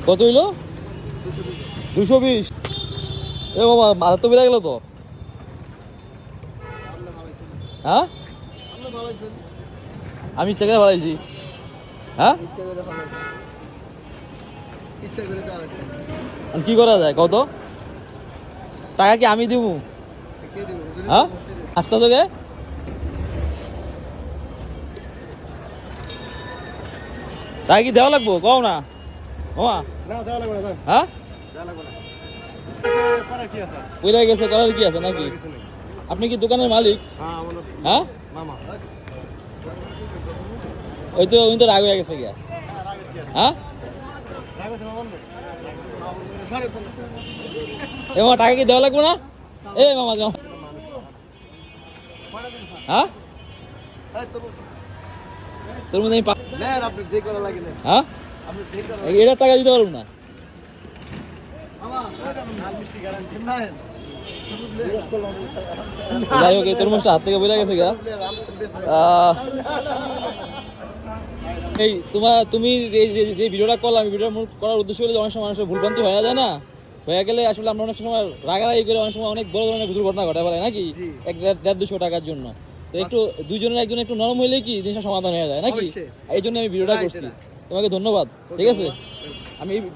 কত হইলো? 220। এ বাবা মাথা তো বেড়ে গেল তো। হ্যাঁ আমি ইচ্ছা করে ভাড়াইছি। হ্যাঁ কি করা যায় কত টাকা কি আমি দিব? হ্যাঁ আসতে তোকে টাকা কি দেওয়া লাগবো কও না ওমা? হ্যাঁ পড়ে গেছে করার কি আছে নাকি? আপনি কি দোকানের মালিক? হ্যাঁ ওই তো উনি তো রাগ হয়ে গেছে গিয়া। হ্যাঁ এ মামা টাকা কি দেওয়া লাগবো না? এ মামা যাও। হ্যাঁ তোর মধ্যে আমি হ্যাঁ এটা টাকা দিতে পারবো না। যাই হোক এই তরমুজটা হাত থেকে বেরিয়ে গেছে গা। এই তুমি যে ভিডিওটা করলাম ভিডিও করার উদ্দেশ্য হলে অনেক সময় মানুষের ভুলভ্রান্তি হয়ে যায় না, হয়ে গেলে আসলে আমরা অনেক সময় রাগারাগি করে অনেক সময় অনেক বড় ধরনের দুর্ঘটনা ঘটে বলে নাকি 100-150 টাকার জন্য। তো একটু দুইজনের একজন একটু নরম হইলে কি জিনিসটা সমাধান হয়ে যায় নাকি? এই জন্য আমি ভিডিওটা করছি। তোমাকে ধন্যবাদ। ঠিক আছে আমি